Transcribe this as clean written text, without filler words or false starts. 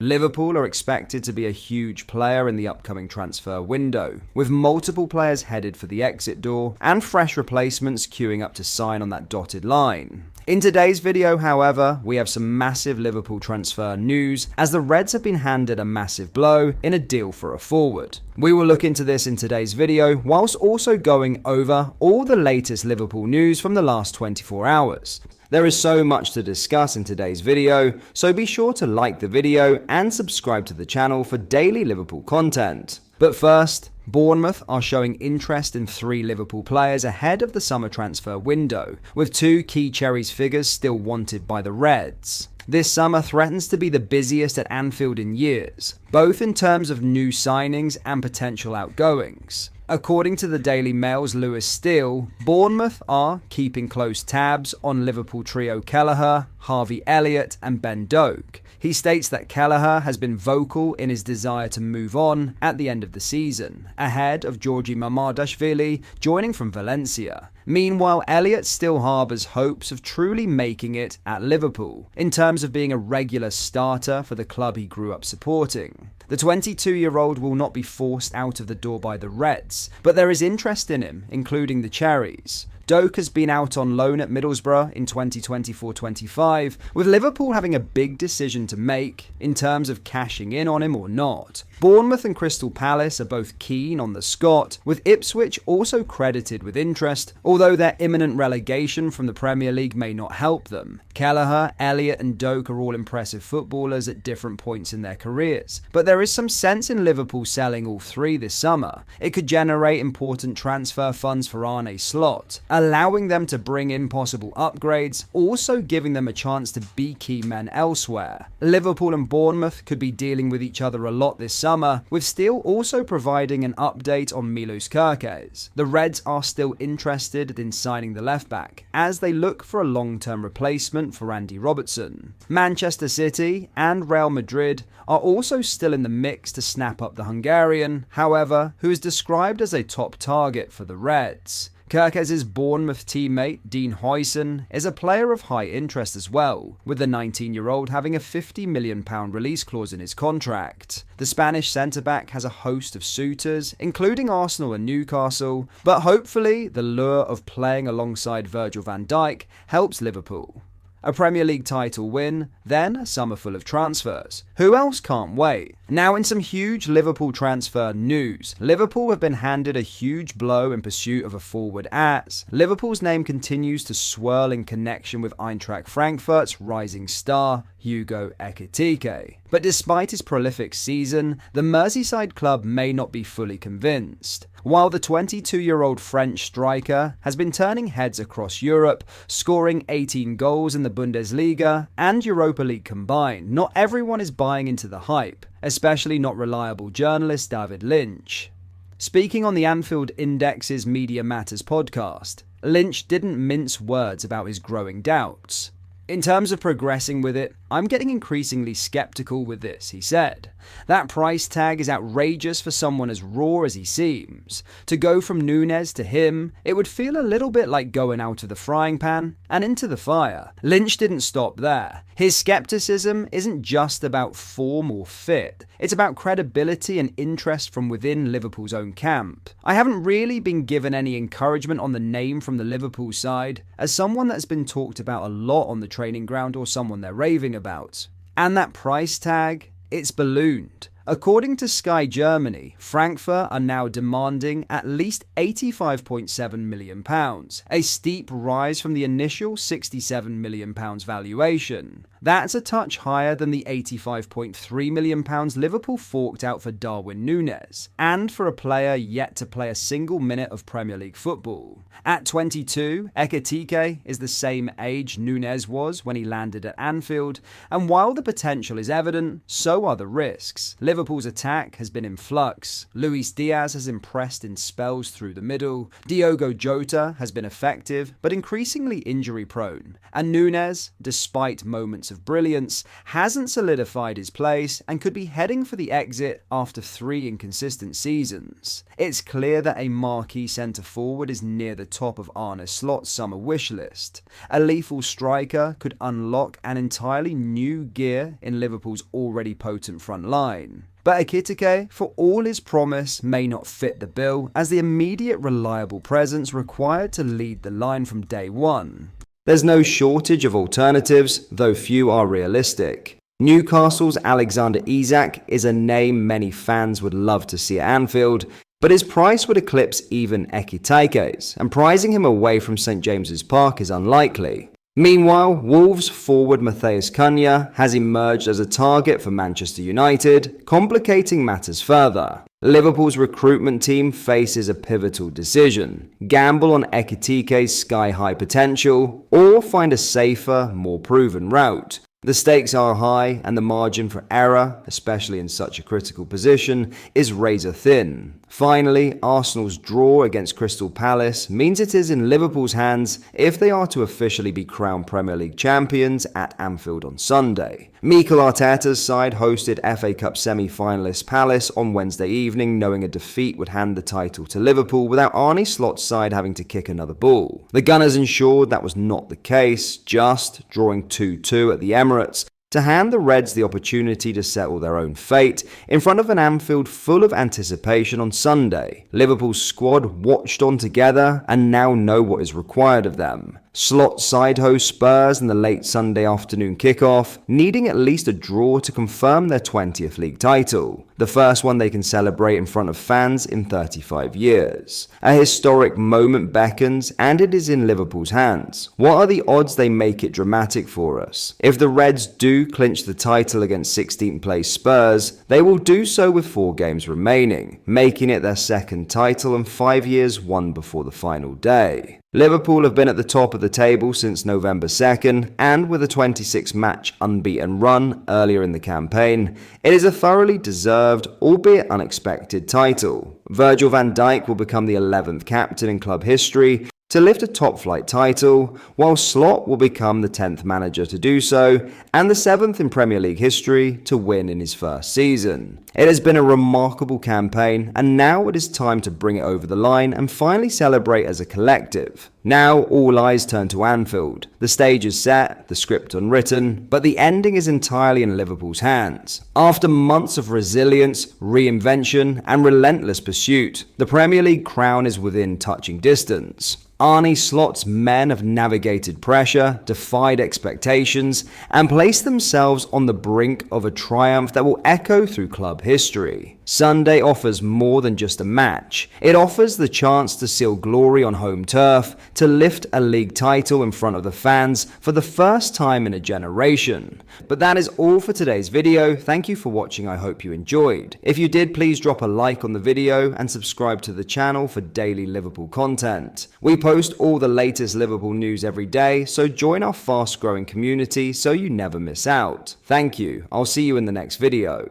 Liverpool are expected to be a huge player in the upcoming transfer window, with multiple players headed for the exit door and fresh replacements queuing up to sign on that dotted line. In today's video, however, we have some massive Liverpool transfer news, as the Reds have been handed a massive blow in a deal for a forward. We will look into this in today's video, whilst also going over all the latest Liverpool news from the last 24 hours. There is so much to discuss in today's video, so be sure to like the video and subscribe to the channel for daily Liverpool content. But first, Bournemouth are showing interest in 3 Liverpool players ahead of the summer transfer window, with 2 key cherries figures still wanted by the Reds. This summer threatens to be the busiest at Anfield in years, both in terms of new signings and potential outgoings. According to the Daily Mail's Lewis Steele, Bournemouth are keeping close tabs on Liverpool trio Kelleher, Harvey Elliott and Ben Doak. He states that Kelleher has been vocal in his desire to move on at the end of the season, ahead of Georgi Mamardashvili joining from Valencia. Meanwhile, Elliott still harbours hopes of truly making it at Liverpool, in terms of being a regular starter for the club he grew up supporting. The 22-year-old will not be forced out of the door by the Reds, but there is interest in him, including the Cherries. Doak has been out on loan at Middlesbrough in 2024-25, with Liverpool having a big decision to make in terms of cashing in on him or not. Bournemouth and Crystal Palace are both keen on the Scot, with Ipswich also credited with interest, although their imminent relegation from the Premier League may not help them. Kelleher, Elliott and Doak are all impressive footballers at different points in their careers, but there is some sense in Liverpool selling all 3 this summer. It could generate important transfer funds for Arne Slot, allowing them to bring in possible upgrades, also giving them a chance to be key men elsewhere. Liverpool and Bournemouth could be dealing with each other a lot this summer, with Steele also providing an update on Milos Kerkez. The Reds are still interested in signing the left-back, as they look for a long-term replacement for Andy Robertson. Manchester City and Real Madrid are also still in the mix to snap up the Hungarian, however, who is described as a top target for the Reds. Kerkez's Bournemouth teammate Dean Huijsen is a player of high interest as well, with the 19-year-old having a £50 million release clause in his contract. The Spanish centre-back has a host of suitors, including Arsenal and Newcastle, but hopefully the lure of playing alongside Virgil van Dijk helps Liverpool. A Premier League title win, then a summer full of transfers. Who else can't wait? Now, in some huge Liverpool transfer news, Liverpool have been handed a huge blow in pursuit of a forward, as Liverpool's name continues to swirl in connection with Eintracht Frankfurt's rising star, Hugo Ekitike. But despite his prolific season, the Merseyside club may not be fully convinced. While the 22-year-old French striker has been turning heads across Europe, scoring 18 goals in the Bundesliga and Europa League combined, not everyone is buying into the hype, especially not reliable journalist David Lynch. Speaking on the Anfield Index's Media Matters podcast, Lynch didn't mince words about his growing doubts. In terms of progressing with it, I'm getting increasingly skeptical with this, he said. That price tag is outrageous for someone as raw as he seems. To go from Núñez to him, it would feel a little bit like going out of the frying pan and into the fire. Lynch didn't stop there. His skepticism isn't just about form or fit. It's about credibility and interest from within Liverpool's own camp. I haven't really been given any encouragement on the name from the Liverpool side, as someone that's been talked about a lot on the training ground or someone they're raving about. And that price tag? It's ballooned. According to Sky Germany, Frankfurt are now demanding at least £85.7 million, a steep rise from the initial £67 million valuation. That's a touch higher than the £85.3 million Liverpool forked out for Darwin Núñez, and for a player yet to play a single minute of Premier League football. At 22, Ekitike is the same age Núñez was when he landed at Anfield, and while the potential is evident, so are the risks. Liverpool's attack has been in flux. Luis Diaz has impressed in spells through the middle. Diogo Jota has been effective, but increasingly injury-prone. And Núñez, despite moments bouts of brilliance, hasn't solidified his place and could be heading for the exit after 3 inconsistent seasons. It's clear that a marquee centre-forward is near the top of Arne Slot's summer wish list. A lethal striker could unlock an entirely new gear in Liverpool's already potent front line. But Ekitike, for all his promise, may not fit the bill as the immediate reliable presence required to lead the line from day one. There's no shortage of alternatives, though few are realistic. Newcastle's Alexander Isak is a name many fans would love to see at Anfield, but his price would eclipse even Ekitike's, and prizing him away from St James's Park is unlikely. Meanwhile, Wolves forward Matheus Cunha has emerged as a target for Manchester United, complicating matters further. Liverpool's recruitment team faces a pivotal decision: gamble on Ekitike's sky-high potential, or find a safer, more proven route. The stakes are high, and the margin for error, especially in such a critical position, is razor thin. Finally, Arsenal's draw against Crystal Palace means it is in Liverpool's hands if they are to officially be crowned Premier League champions at Anfield on Sunday. Mikel Arteta's side hosted FA Cup semi-finalist Palace on Wednesday evening, knowing a defeat would hand the title to Liverpool without Arne Slot's side having to kick another ball. The Gunners ensured that was not the case, just drawing 2-2 at the Emirates, to hand the Reds the opportunity to settle their own fate in front of an Anfield full of anticipation on Sunday. Liverpool's squad watched on together and now know what is required of them. Slot side host Spurs in the late Sunday afternoon kickoff, needing at least a draw to confirm their 20th league title, the first one they can celebrate in front of fans in 35 years. A historic moment beckons, and it is in Liverpool's hands. What are the odds they make it dramatic for us? If the Reds do clinch the title against 16th place Spurs, they will do so with 4 games remaining, making it their second title and 5 years won before the final day. Liverpool have been at the top of the table since November 2nd, and with a 26-match unbeaten run earlier in the campaign, it is a thoroughly deserved, albeit unexpected, title. Virgil van Dijk will become the 11th captain in club history to lift a top-flight title, while Slot will become the 10th manager to do so, and the 7th in Premier League history to win in his first season. It has been a remarkable campaign, and now it is time to bring it over the line and finally celebrate as a collective. Now all eyes turn to Anfield. The stage is set, the script unwritten, but the ending is entirely in Liverpool's hands. After months of resilience, reinvention, and relentless pursuit, the Premier League crown is within touching distance. Arne Slot's men have navigated pressure, defied expectations, and placed themselves on the brink of a triumph that will echo through club history. Sunday offers more than just a match. It offers the chance to seal glory on home turf, to lift a league title in front of the fans for the first time in a generation. But that is all for today's video. Thank you for watching. I hope you enjoyed. If you did, please drop a like on the video and subscribe to the channel for daily Liverpool content. We post all the latest Liverpool news every day, so join our fast-growing community so you never miss out. Thank you. I'll see you in the next video.